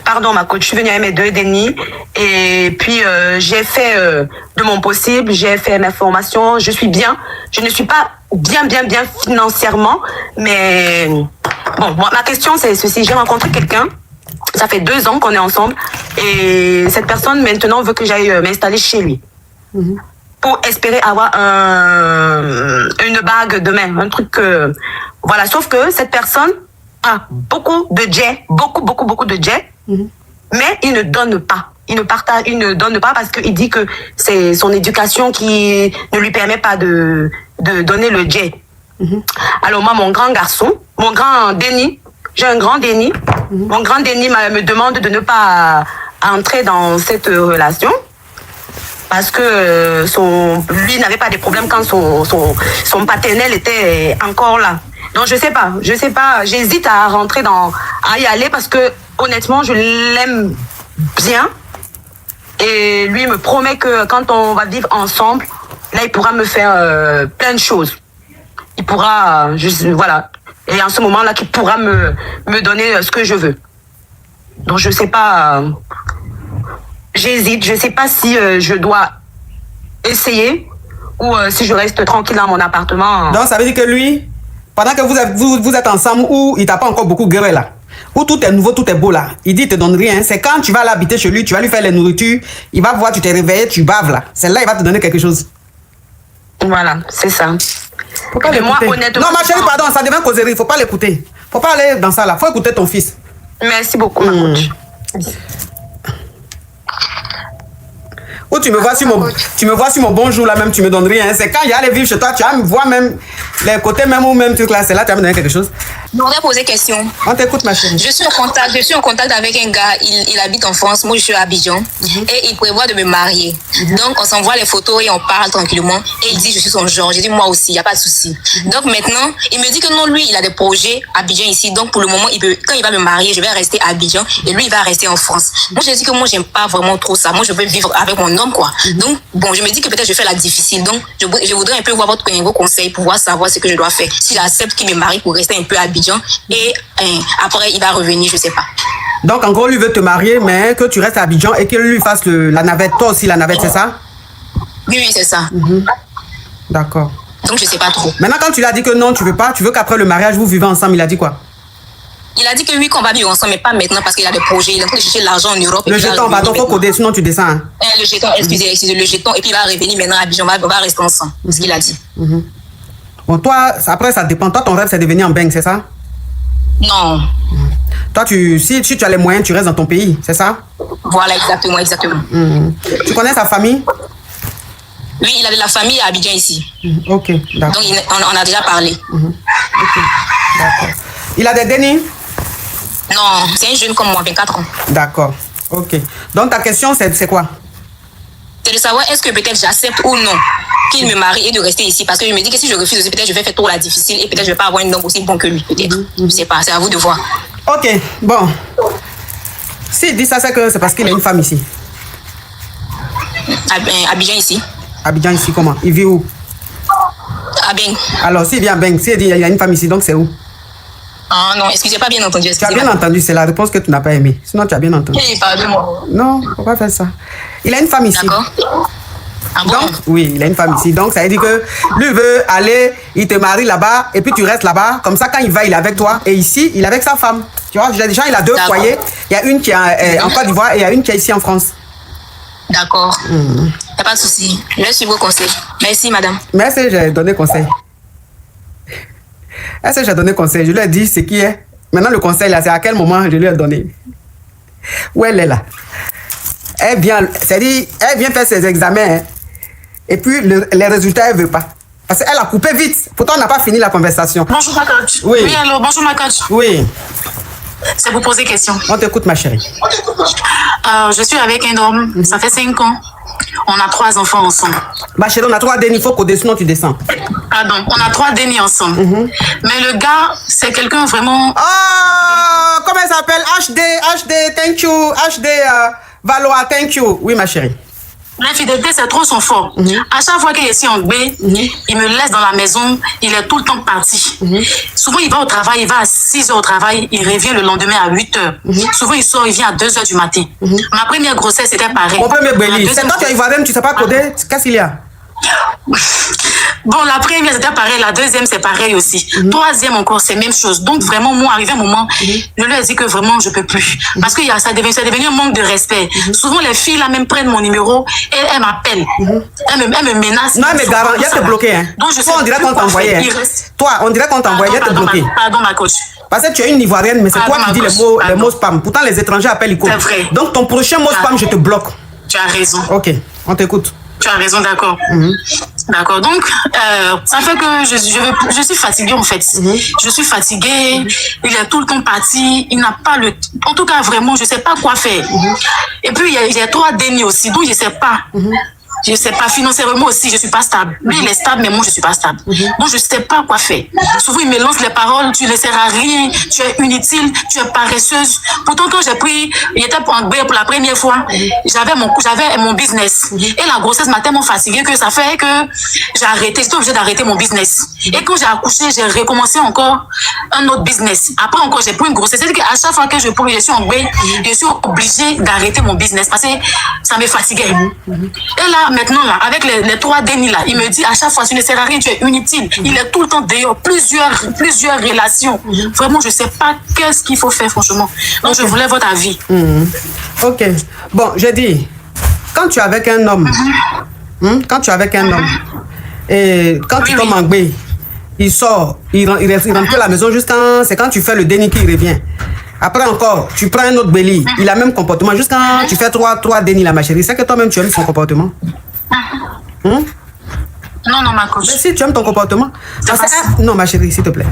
S10: Pardon ma coach, je suis venue avec mes 2 Denis et puis j'ai fait de mon possible, j'ai fait mes formations, je suis bien. Je ne suis pas bien financièrement, mais bon, moi, ma question c'est ceci, j'ai rencontré quelqu'un, ça fait 2 ans qu'on est ensemble et cette personne maintenant veut que j'aille m'installer chez lui. Pour espérer avoir une bague demain, un truc voilà, sauf que cette personne a beaucoup de jet, beaucoup de jet, mais il ne donne pas. Il ne donne pas parce qu'il dit que c'est son éducation qui ne lui permet pas de donner le jet. Alors moi, mon grand garçon, mon grand Denis, j'ai un grand Denis, mon grand Denis me demande de ne pas entrer dans cette relation. Parce que lui n'avait pas de problème quand son paternel était encore là. Donc je sais pas, j'hésite à rentrer à y aller parce que honnêtement je l'aime bien et lui me promet que quand on va vivre ensemble, là il pourra me faire plein de choses. Il pourra, voilà, et en ce moment-là qu'il pourra me donner ce que je veux. Donc je sais pas. J'hésite, je ne sais pas si je dois essayer ou si je reste tranquille dans mon appartement.
S5: Donc, ça veut dire que lui, pendant que vous êtes ensemble, ou il t'a pas encore beaucoup guéri là, où tout est nouveau, tout est beau là, il dit il te donne rien. C'est quand tu vas l'habiter chez lui, tu vas lui faire les nourritures, il va voir, tu t'es réveillé, tu baves là. C'est là il va te donner quelque chose.
S10: Voilà, c'est ça.
S5: Faut pas
S10: Mais moi,
S5: l'écouter.
S10: honnêtement.
S5: Non, ma chérie, pardon, ça devient causerie, faut pas l'écouter. Faut pas aller dans ça là, faut écouter ton fils.
S10: Merci beaucoup, ma coach.
S5: Ou tu me vois sur mon bonjour là même, tu me donnes rien. C'est quand il y a les vivre chez toi, tu vas me voir même les côtés même ou même truc là, c'est là tu vas me donner quelque chose.
S11: Je voudrais poser question.
S5: On t'écoute ma chérie.
S11: Je suis en contact avec un gars, il habite en France, moi je suis à Abidjan et il prévoit de me marier. Donc on s'envoie les photos et on parle tranquillement et il dit je suis son genre, j'ai dit moi aussi, il n'y a pas de souci. Donc maintenant, il me dit que non, lui il a des projets à Abidjan ici, donc pour le moment quand il va me marier, je vais rester à Abidjan et lui il va rester en France. Moi je dis que moi j'aime pas vraiment trop ça, moi je veux vivre avec mon homme quoi. Donc bon, je me dis que peut-être je fais la difficile, donc je voudrais un peu voir vos conseils pour pouvoir savoir ce que je dois faire. S'il accepte qu'il me marie pour rester un peu à Abidjan et après il va revenir, je sais pas.
S5: Donc en gros lui veut te marier mais que tu restes à Abidjan et qu'il lui fasse la navette, toi aussi la navette, c'est ça?
S11: Oui, c'est ça.
S5: D'accord.
S11: Donc je sais pas trop.
S5: Maintenant quand tu lui as dit que non, tu veux pas, tu veux qu'après le mariage vous vivez ensemble, il a dit quoi?
S11: Il a dit que oui, qu'on va vivre ensemble, mais pas maintenant parce qu'il a des projets. Il est en train de chercher l'argent en Europe.
S5: Le jeton, pardon, faut coder, sinon tu descends. Hein.
S11: Le jeton, excusez, le jeton. Et puis il va revenir maintenant à Abidjan, on va rester ensemble. C'est ce qu'il a dit.
S5: Bon, toi, après ça dépend. Toi, ton rêve, c'est de venir en Beng, c'est ça?
S11: Non.
S5: Toi, si tu as les moyens, tu restes dans ton pays, c'est ça?
S11: Voilà, exactement.
S5: Tu connais sa famille?
S11: Oui, il a de la famille à Abidjan ici.
S5: Ok, d'accord.
S11: Donc on a déjà parlé.
S5: Ok, d'accord. Il a des dénis?
S11: Non, c'est un jeune comme moi, 24 ans.
S5: D'accord, ok. Donc ta question, c'est quoi?
S11: C'est de savoir est-ce que peut-être j'accepte ou non qu'il me marie et de rester ici. Parce que je me dis que si je refuse aussi, peut-être je vais faire trop la difficile et peut-être je vais pas avoir un homme aussi bon que lui, peut-être. Je sais pas, c'est à vous de voir.
S5: Ok, bon. S'il dit ça, c'est que c'est parce qu'il a une femme ici.
S11: Abidjan ici.
S5: Abidjan ici, comment? Il vit où?
S11: À Beng.
S5: Alors, s'il vient à Beng, s'il dit il y a une femme ici, donc c'est où?
S11: Ah non, excusez, pas bien entendu.
S5: Tu as bien entendu, c'est la réponse que tu n'as pas aimée. Sinon, tu as bien entendu.
S11: Pardon.
S5: Non, faut pas faire ça. Il a une femme ici.
S11: D'accord. Ah bon?
S5: Donc, oui, il a une femme ici. Donc, ça veut dire que lui veut aller, il te marie là-bas, et puis tu restes là-bas. Comme ça, quand il va, il est avec toi. Et ici, il est avec sa femme. Tu vois, déjà, il a 2 foyers. Il y a une qui est en Côte d'Ivoire et il y a une qui est ici en France.
S11: D'accord. Il n'y a pas de souci. Je vais suivre vos conseils. Merci, madame.
S5: Merci, j'ai donné conseil. Est-ce que j'ai donné conseil? Je lui ai dit ce qui est. Maintenant, le conseil, là, c'est à quel moment je lui ai donné. Où elle est là? Elle vient, c'est-à-dire, elle vient faire ses examens. Hein, et puis, les résultats, elle ne veut pas. Parce qu'elle a coupé vite. Pourtant, on n'a pas fini la conversation.
S12: Bonjour, ma coach.
S5: Oui.
S12: Oui, allô, bonjour, ma coach.
S5: Oui.
S12: C'est pour poser question.
S5: On t'écoute, ma chérie.
S12: Je suis avec un homme, ça fait 5 ans. On a 3 enfants ensemble.
S5: Ma chérie, on a 3 dénis, il faut qu'au dessus, tu descends.
S12: Pardon, on a 3 dénis ensemble. Mais le gars, c'est quelqu'un vraiment...
S5: Ah, comment elle s'appelle? HD, thank you. HD, Valois, thank you. Oui, ma chérie.
S12: L'infidélité, c'est trop son fort. À chaque fois qu'il est ici en B, il me laisse dans la maison, il est tout le temps parti. Souvent, il va au travail, il va à 6 heures au travail, il revient le lendemain à 8 heures. Souvent, il sort, il vient à 2 heures du matin. Ma première grossesse, c'était pareil.
S5: Mon premier Béli, c'est toi qui es ivoirienne, tu ne sais pas coder, qu'est-ce qu'il y a?
S12: Bon, la première, c'était pareil. La deuxième, c'est pareil aussi. Troisième encore, c'est même chose. Donc, vraiment, moi, arrivé un moment, je lui ai dit que vraiment, je peux plus. Parce que ça devenu un manque de respect. Souvent, les filles, là, même prennent mon numéro et elles m'appellent. Elles me menacent.
S5: Non, mais garant, il y a te bloqué. Hein.
S12: Donc, je sais
S5: on dirait qu'on t'envoyait. Toi, on dirait qu'on t'envoyait, il y a te bloqué.
S12: Pardon, ma coach.
S5: Parce que tu es une ivoirienne, mais c'est toi qui dis les mots spam. Pourtant, les étrangers appellent Ico.
S12: C'est vrai.
S5: Donc, ton prochain mot spam, je te bloque.
S12: Tu as raison.
S5: Ok, on t'écoute.
S12: Tu as raison, d'accord. D'accord. Donc, ça fait que je suis fatiguée, en fait. Je suis fatiguée. Il est tout le temps parti. Il n'a pas le... En tout cas, vraiment, je ne sais pas quoi faire. Et puis, il y a 3 dénis aussi. Donc, je ne sais pas. Je ne sais pas, financièrement aussi, je ne suis pas stable. Lui, il est stable, mais moi, je ne suis pas stable. Donc, je ne sais pas quoi faire. Souvent, il me lance les paroles, tu ne sers à rien, tu es inutile, tu es paresseuse. Pourtant, quand j'ai pris, il était pour la première fois, j'avais mon business. Et la grossesse m'a tellement fatiguée que ça fait que j'ai arrêté, j'étais obligée d'arrêter mon business. Et quand j'ai accouché, j'ai recommencé encore un autre business. Après encore, j'ai pris une grossesse. C'est-à-dire qu'à chaque fois que je suis en bain, je suis obligée d'arrêter mon business parce que ça me fatiguait. Et là, maintenant, là, avec les 3 dénis, là, il me dit à chaque fois, tu ne sers à rien, tu es inutile. Il est tout le temps dehors, plusieurs relations. Vraiment, je ne sais pas qu'est-ce qu'il faut faire, franchement. Donc, je voulais votre avis.
S5: Ok. Bon, j'ai dit, quand tu es avec un homme, et quand tu tombes en bain, il sort, il rentre à la maison jusqu'à... C'est quand tu fais le déni qu'il revient. Après encore, tu prends un autre béli, il a le même comportement. Jusqu'à tu fais 3 dénis, là, ma chérie. C'est que toi-même, tu aimes son comportement.
S12: Non, ma coach.
S5: Mais si tu aimes ton comportement. Non, ma chérie, s'il te plaît.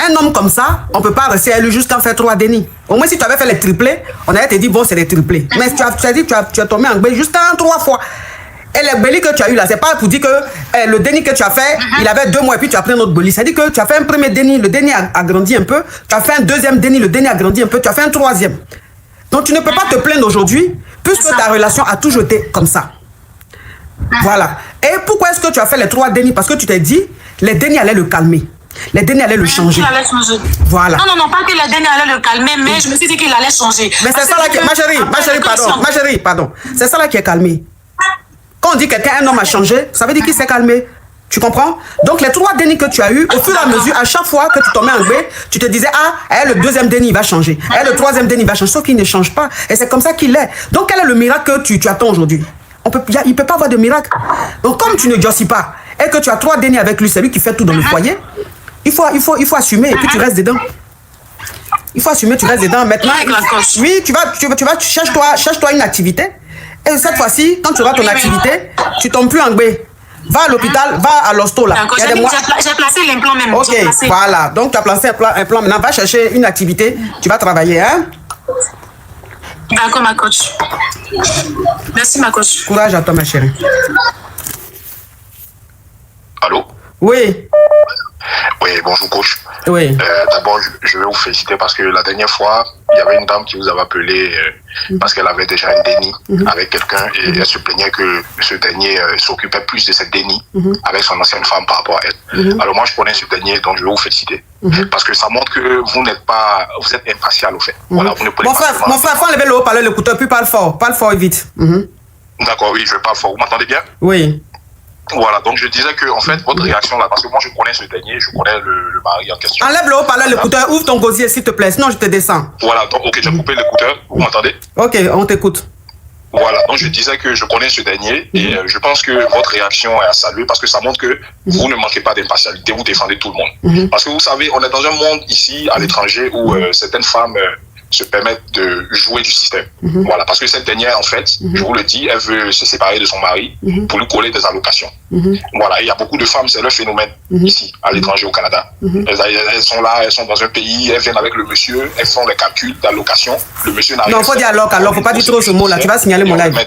S5: Un homme comme ça, on ne peut pas rester à lui jusqu'à faire 3 dénis. Au moins, si tu avais fait les triplés, on allait te dire, bon, c'est des triplés. Mais tu as dit, tu as tombé en bain jusqu'à 3 fois. Et les bélis que tu as eu là, c'est pas pour dire que le déni que tu as fait, il avait 2 mois et puis tu as pris un autre béli. C'est-à-dire que tu as fait un premier déni, le déni a grandi un peu. Tu as fait un deuxième déni, le déni a grandi un peu. Tu as fait un 3e. Donc tu ne peux pas te plaindre aujourd'hui, puisque ta relation a toujours été comme ça. Voilà. Et pourquoi est-ce que tu as fait les 3 dénis? Parce que tu t'es dit, les dénis allaient le calmer. Les dénis allaient le changer.
S12: Il allait changer.
S5: Voilà.
S12: Non, pas que les dénis allaient le calmer, mais je me suis dit qu'il allait changer.
S5: Mais c'est ça là qui... Ma chérie, pardon. C'est ça là qui est calmé. Quand on dit quelqu'un, un homme a changé, ça veut dire qu'il s'est calmé. Tu comprends? Donc les 3 dénis que tu as eu, au fur et à mesure, à chaque fois que tu tombais en bain, tu te disais, le 2e déni, il va changer. Le 3e déni, il va changer. Sauf qu'il ne change pas. Et c'est comme ça qu'il est. Donc quel est le miracle que tu attends aujourd'hui? Il ne peut pas avoir de miracle. Donc comme tu ne jossis pas et que tu as 3 dénis avec lui, c'est lui qui fait tout dans le foyer, il faut assumer et puis tu restes dedans. Il faut assumer, tu restes dedans. Maintenant, oui, tu cherche-toi une activité. Et cette fois-ci, quand tu auras ton activité, tu ne tombes plus en bain. Va à l'hôpital, va à l'hosto là.
S12: J'ai placé l'implant même.
S5: Ok, voilà. Donc tu as placé un plan. Maintenant, va chercher une activité. Tu vas travailler, hein?
S12: D'accord, ma coach. Merci, ma coach.
S5: Courage à toi, ma chérie.
S13: Allô?
S5: Oui.
S13: Oui, bonjour coach.
S5: Oui.
S13: D'abord, je vais vous féliciter parce que la dernière fois, il y avait une dame qui vous avait appelé parce qu'elle avait déjà un déni avec quelqu'un et elle se plaignait que ce dernier s'occupait plus de cette déni avec son ancienne femme par rapport à elle. Alors moi, je connais ce dernier, donc je vais vous féliciter. Parce que ça montre que vous n'êtes pas, vous êtes impartial au fait. Voilà, vous ne prenez
S5: mon frère, faut enlever le haut-parleur, l'écouteur, puis parle fort et vite.
S13: D'accord, oui, je parle fort. Vous m'entendez bien?
S5: Oui.
S13: Voilà, donc je disais que en fait, votre réaction là, parce que moi je connais ce dernier, je connais le mari en question.
S5: Enlève le haut-parleur, l'écouteur, ouvre ton gosier s'il te plaît, sinon je te descends.
S13: Voilà, donc ok, j'ai coupé l'écouteur, vous m'entendez?
S5: Ok, on t'écoute.
S13: Voilà, donc je disais que je connais ce dernier et je pense que votre réaction est à saluer parce que ça montre que vous ne manquez pas d'impartialité, vous défendez tout le monde. Parce que vous savez, on est dans un monde ici, à l'étranger, où certaines femmes se permettre de jouer du système. Voilà, parce que cette dernière, en fait, je vous le dis, elle veut se séparer de son mari pour lui coller des allocations. Voilà, et il y a beaucoup de femmes, c'est le phénomène ici, à l'étranger, au Canada. Elles sont là, elles sont dans un pays, elles viennent avec le monsieur, elles font les calculs d'allocation. Le monsieur n'a rien.
S5: Non, faut dire alors, faut pas dire trop ce mot-là, tu vas signaler mon live.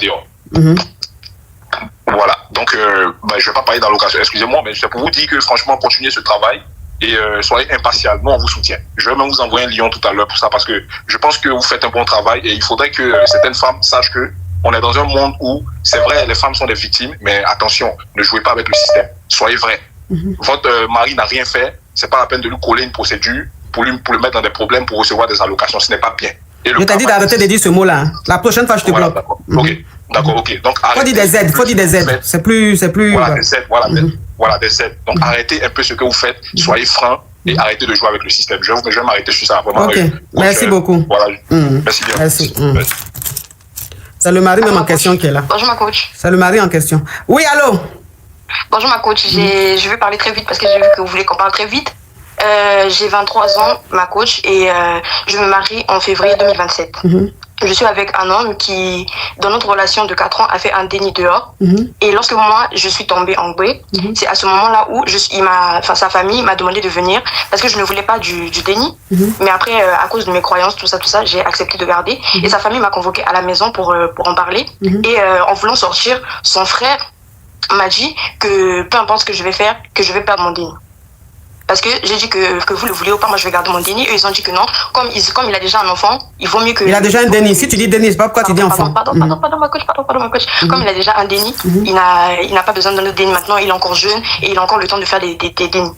S13: Voilà, donc je ne vais pas parler d'allocation, excusez-moi, mais c'est pour vous dire que franchement, continuez ce travail et soyez impatients. Nous, on vous soutient. Je vais même vous envoyer un lien tout à l'heure pour ça parce que je pense que vous faites un bon travail et il faudrait que certaines femmes sachent que on est dans un monde où, c'est vrai, les femmes sont des victimes, mais attention, ne jouez pas avec le système. Soyez vrais. Votre mari n'a rien fait, c'est pas la peine de lui coller une procédure pour le mettre dans des problèmes pour recevoir des allocations. Ce n'est pas bien.
S5: Je t'ai dit d'arrêter de dire ce mot-là. La prochaine fois, je te bloque.
S13: D'accord, ok. Donc,
S5: faut dire des aides, faut dire des aides. C'est plus.
S13: Voilà, des aides, voilà, des aides. Donc, arrêtez un peu ce que vous faites, soyez francs et arrêtez de jouer avec le système. Je vais m'arrêter sur ça. Vraiment,
S5: ok, merci beaucoup.
S13: Voilà, merci bien.
S5: Merci. C'est le mari même en question qui est là.
S1: Bonjour ma coach.
S5: C'est le mari en question. Oui, allô?
S1: Bonjour ma coach, je vais parler très vite parce que j'ai vu que vous voulez qu'on parle très vite. J'ai 23 ans, ma coach, et je me marie en février 2027. Je suis avec un homme qui, dans notre relation de 4 ans, a fait un déni dehors. Et lorsque moi, je suis tombée en bouée, c'est à ce moment-là où sa famille m'a demandé de venir parce que je ne voulais pas du déni. Mais après, à cause de mes croyances, tout ça, j'ai accepté de garder. Et sa famille m'a convoquée à la maison pour en parler. Et en voulant sortir, son frère m'a dit que peu importe ce que je vais faire, que je vais perdre mon déni. Parce que j'ai dit que vous le voulez ou pas, moi je vais garder mon déni. Eux, ils ont dit que non. Comme il a déjà un enfant, il vaut mieux que...
S5: Il a déjà un déni. Si tu dis déni, c'est pas pourquoi tu dis enfant.
S1: Pardon, ma coach. Comme il a déjà un déni, il n'a pas besoin d'un autre déni maintenant. Il est encore jeune et il a encore le temps de faire des dénis.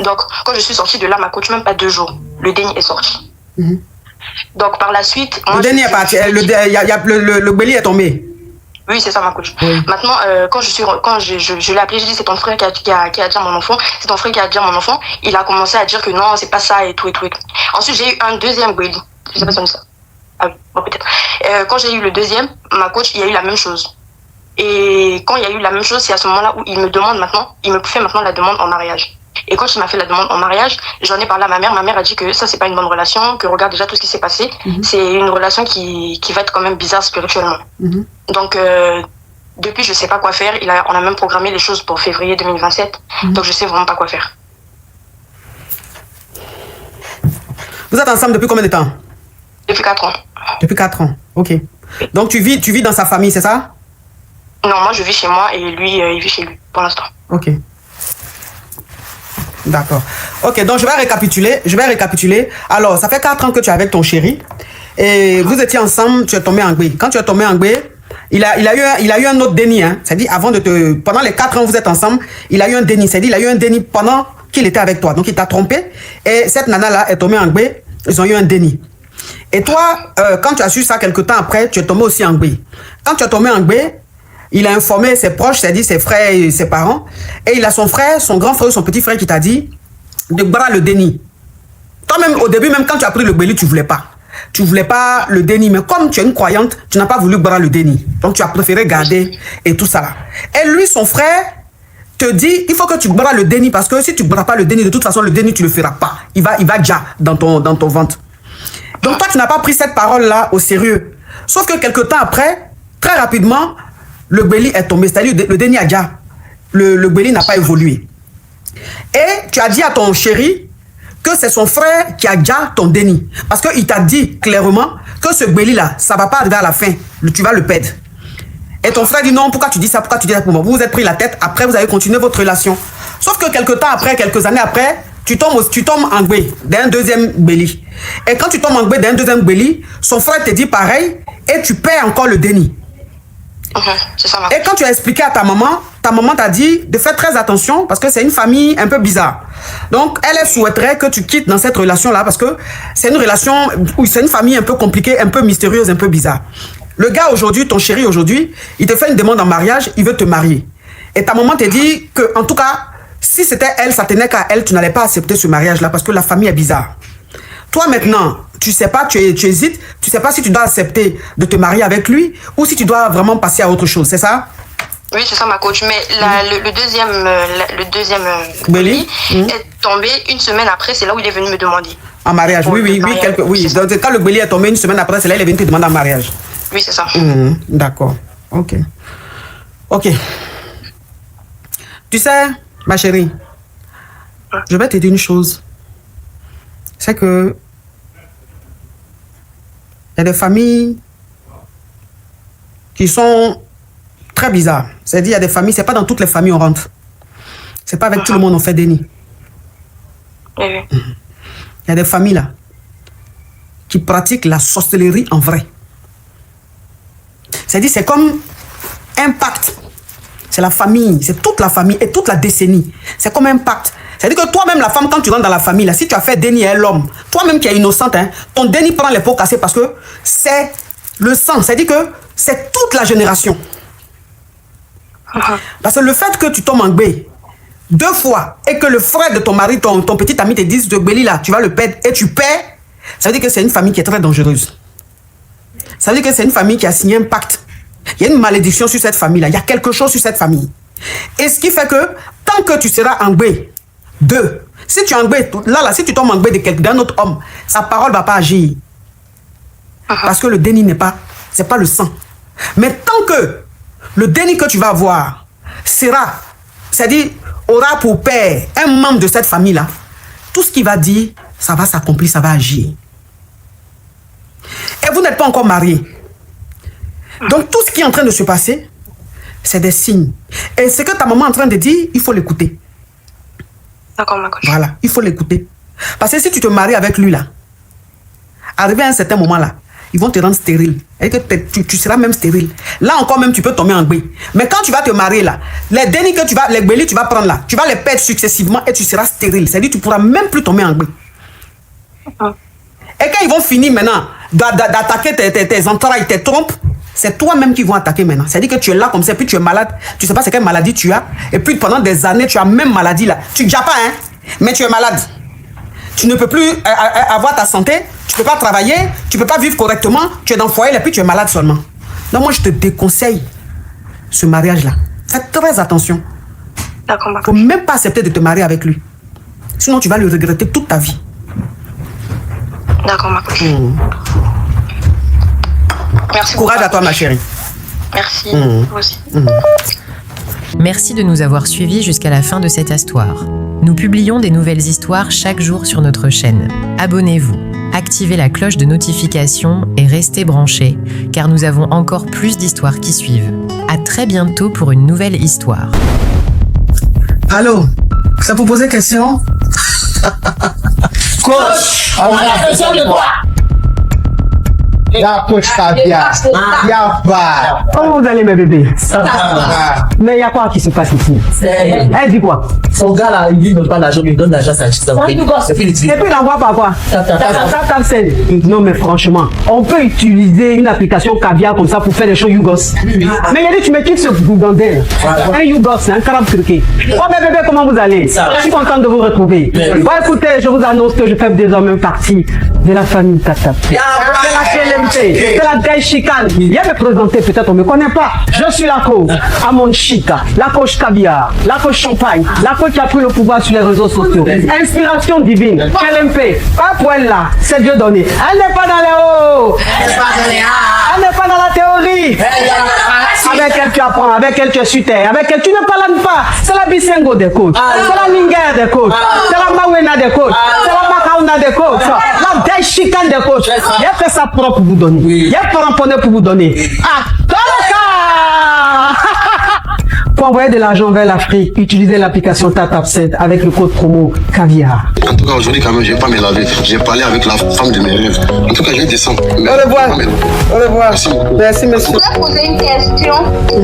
S1: Donc, quand je suis sortie de là, ma coach, même pas 2 jours, le déni est sorti. Donc, par la suite...
S5: Le déni est parti. Le béli est tombé.
S1: Oui, c'est ça ma coach. Maintenant, quand je l'ai appelé, j'ai dit c'est ton frère qui a déjà mon enfant. C'est ton frère qui a déjà mon enfant. Il a commencé à dire que non, c'est pas ça et tout. Ensuite, j'ai eu un deuxième Gweli. Je sais pas si on dit ça. Ah oui, bon, peut-être. Quand j'ai eu le deuxième, ma coach, il y a eu la même chose. Et quand il y a eu la même chose, c'est à ce moment-là où il me fait maintenant la demande en mariage. Et quand il m'a fait la demande en mariage, j'en ai parlé à ma mère. Ma mère a dit que ça, c'est pas une bonne relation, que regarde déjà tout ce qui s'est passé. C'est une relation qui va être quand même bizarre spirituellement. Donc, depuis, je sais pas quoi faire. On a même programmé les choses pour février 2027. Donc, je sais vraiment pas quoi faire.
S5: Vous êtes ensemble depuis combien de temps?
S1: Depuis 4 ans.
S5: Depuis 4 ans, ok. Donc, tu vis dans sa famille, c'est ça?
S1: Non, moi, je vis chez moi et lui, il vit chez lui, pour l'instant.
S5: Ok. D'accord. Ok, donc je vais récapituler. Alors, ça fait 4 ans que tu es avec ton chéri et vous étiez ensemble, tu es tombé en gbé. Quand tu es tombé en gbé, il a eu un autre déni. Hein. C'est-à-dire, pendant les 4 ans où vous êtes ensemble, il a eu un déni. C'est-à-dire, il a eu un déni pendant qu'il était avec toi. Donc, il t'a trompé et cette nana-là est tombée en gbé. Ils ont eu un déni. Et toi, quand tu as su ça quelque temps après, tu es tombé aussi en gbé. Quand tu es tombé en gbé, il a informé ses proches, c'est-à-dire ses frères et ses parents. Et il a son frère, son grand frère, son petit frère qui t'a dit de boire le déni. Toi-même, au début, même quand tu as pris le béli, tu voulais pas. Tu voulais pas le déni. Mais comme tu es une croyante, tu n'as pas voulu boire le déni. Donc, tu as préféré garder et tout ça là. Et lui, son frère, te dit, il faut que tu bois le déni parce que si tu ne bois pas le déni, de toute façon, le déni, tu ne le feras pas. Il va déjà dans ton ventre. Donc, toi, tu n'as pas pris cette parole-là au sérieux. Sauf que quelque temps après, très rapidement, le béli est tombé, c'est-à-dire le déni a déjà, le béli n'a pas évolué. Et tu as dit à ton chéri que c'est son frère qui a déjà ton déni. Parce qu'il t'a dit clairement que ce béli-là, ça ne va pas arriver à la fin, tu vas le perdre. Et ton frère dit non, pourquoi tu dis ça, pour moi? Vous vous êtes pris la tête, après vous avez continué votre relation. Sauf que quelques années après, tu tombes en gbé d'un deuxième béli. Et quand tu tombes en gbé d'un deuxième béli, son frère te dit pareil et tu perds encore le déni. Et quand tu as expliqué à ta maman t'a dit de faire très attention parce que c'est une famille un peu bizarre. Donc, elle souhaiterait que tu quittes dans cette relation-là parce que c'est une relation où c'est une famille un peu compliquée, un peu mystérieuse, un peu bizarre. Le gars aujourd'hui, ton chéri aujourd'hui, il te fait une demande en mariage, il veut te marier. Et ta maman te dit que, en tout cas, si c'était elle, ça tenait qu'à elle, tu n'allais pas accepter ce mariage-là parce que la famille est bizarre. Toi maintenant, tu sais pas, tu hésites, tu sais pas si tu dois accepter de te marier avec lui ou si tu dois vraiment passer à autre chose, c'est ça?
S1: Oui, c'est ça ma coach, mais le deuxième béli est tombé une semaine après, c'est là où il est venu me demander.
S5: En mariage, oui. Donc, quand le bélier est tombé une semaine après, c'est là qu'il est venu te demander en mariage.
S1: Oui, c'est ça.
S5: D'accord. Ok. Tu sais, ma chérie, je vais te dire une chose. C'est que il y a des familles qui sont très bizarres. C'est-à-dire, il y a des familles, c'est pas dans toutes les familles on rentre. C'est pas avec tout le monde on fait des nids. Il y a des familles là qui pratiquent la sorcellerie en vrai. C'est-à-dire, c'est comme un pacte. C'est la famille, c'est toute la famille et toute la décennie. C'est comme un pacte. C'est-à-dire que toi-même, la femme, quand tu rentres dans la famille, là, si tu as fait déni à l'homme, toi-même qui es innocente, hein, ton déni prend les pots cassés parce que c'est le sang. C'est-à-dire que c'est toute la génération. Parce que le fait que tu tombes en gbé 2 fois et que le frère de ton mari, ton petit ami te dise de gbéli là, tu vas le perdre et tu perds, ça veut dire que c'est une famille qui est très dangereuse. Ça veut dire que c'est une famille qui a signé un pacte. Il y a une malédiction sur cette famille-là. Il y a quelque chose sur cette famille. Et ce qui fait que tant que tu seras en gbé 2, si tu es en gbé, là, si tu tombes en gbé d'un autre homme, sa parole ne va pas agir. Parce que le déni c'est pas le sang. Mais tant que le déni que tu vas avoir sera, c'est-à-dire aura pour père un membre de cette famille-là, tout ce qu'il va dire, ça va s'accomplir, ça va agir. Et vous n'êtes pas encore mariés. Donc tout ce qui est en train de se passer, c'est des signes. Et ce que ta maman est en train de dire, il faut l'écouter.
S1: D'accord, ma coach.
S5: Voilà, il faut l'écouter. Parce que si tu te maries avec lui là, arrivé à un certain moment là, ils vont te rendre stérile. Et que tu seras même stérile. Là encore même, tu peux tomber en gbé. Mais quand tu vas te marier là, les dénis que tu vas, les gbélis tu vas prendre là, tu vas les perdre successivement et tu seras stérile. C'est-à-dire que tu ne pourras même plus tomber en gbé. Et quand ils vont finir maintenant d'attaquer tes entrailles, tes trompes, c'est toi-même qui vont attaquer maintenant. C'est-à-dire que tu es là comme ça, puis tu es malade. Tu ne sais pas c'est quelle maladie tu as. Et puis pendant des années, tu as même maladie là. Tu ne dis pas, hein, mais tu es malade. Tu ne peux plus avoir ta santé. Tu ne peux pas travailler. Tu ne peux pas vivre correctement. Tu es dans le foyer et puis tu es malade seulement. Donc moi, je te déconseille ce mariage-là. Fais très attention.
S1: D'accord,
S5: il ne faut même pas accepter de te marier avec lui. Sinon, tu vas le regretter toute ta vie.
S1: D'accord, ma coach. Merci.
S5: Courage à toi, ma chérie.
S1: Merci. Vous aussi.
S2: Merci de nous avoir suivis jusqu'à la fin de cette histoire. Nous publions des nouvelles histoires chaque jour sur notre chaîne. Abonnez-vous, activez la cloche de notification et restez branchés, car nous avons encore plus d'histoires qui suivent. À très bientôt pour une nouvelle histoire.
S3: Allô, ça vous poser question?
S4: Coach, on a besoin de toi.
S3: La coach Caviar. Y'a pas.
S5: Comment vous allez, mes bébés?
S4: Ça va.
S5: Mais il y a quoi qui se passe ici? Elle dit quoi?
S4: Son gars là, il ne donne pas l'argent, il donne l'argent à sa chiste.
S5: Et puis il envoie par quoi? Non, mais franchement, on peut utiliser une application Caviar comme ça pour faire des choses YouGos. Mais il a dit, tu me quittes ce gougandel. Un YouGos, un carabe turqué. Oh, mes bébés, comment vous allez? Je suis content de vous retrouver. Bon, écoutez, je vous annonce que je fais désormais partie de la famille Tatap. C'est la KLMT, c'est la Gaï Chicane. Viens me présenter, peut-être on ne me connaît pas. Je suis la coach Amon Chica, la coach Caviar, la coach Champagne, la coach qui a pris le pouvoir sur les réseaux sociaux. Inspiration divine, KLMP, pas pour elle là, c'est Dieu donné. Elle n'est pas dans les hauts, elle n'est pas dans la théorie. Avec elle tu apprends, avec elle tu es sur terre, avec elle tu ne parles pas. C'est la Bisengo des coachs, c'est la Linger des coachs, c'est la Mawena des coachs, c'est la Makauna des coachs, la Gaï Chicane des coachs. Il y a fait ça propre pour vous donner. Il y a cramponné pour vous donner. Ah, pour envoyer de l'argent vers l'Afrique, utilisez l'application TapTapSend avec le code promo Caviar.
S6: En tout cas, aujourd'hui, quand même, je ne vais pas me laver. J'ai parlé avec la femme de mes rêves. En tout cas, je vais descendre.
S5: Au revoir. Au revoir.
S6: Merci.
S5: Merci, monsieur.
S7: Je voulais poser une question.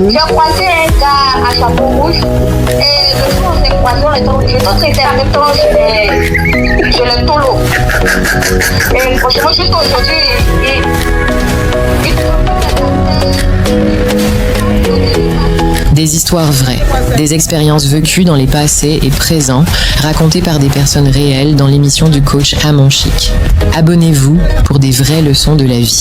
S7: J'ai croisé un gars à chapeau rouge et le jour où on s'est croisé, on était obligé de traiter en même temps sur le tolo. Et franchement, juste aujourd'hui,
S2: Des histoires vraies, des expériences vécues dans les passés et présents, racontées par des personnes réelles dans l'émission du coach Amon Chic. Abonnez-vous pour des vraies leçons de la vie.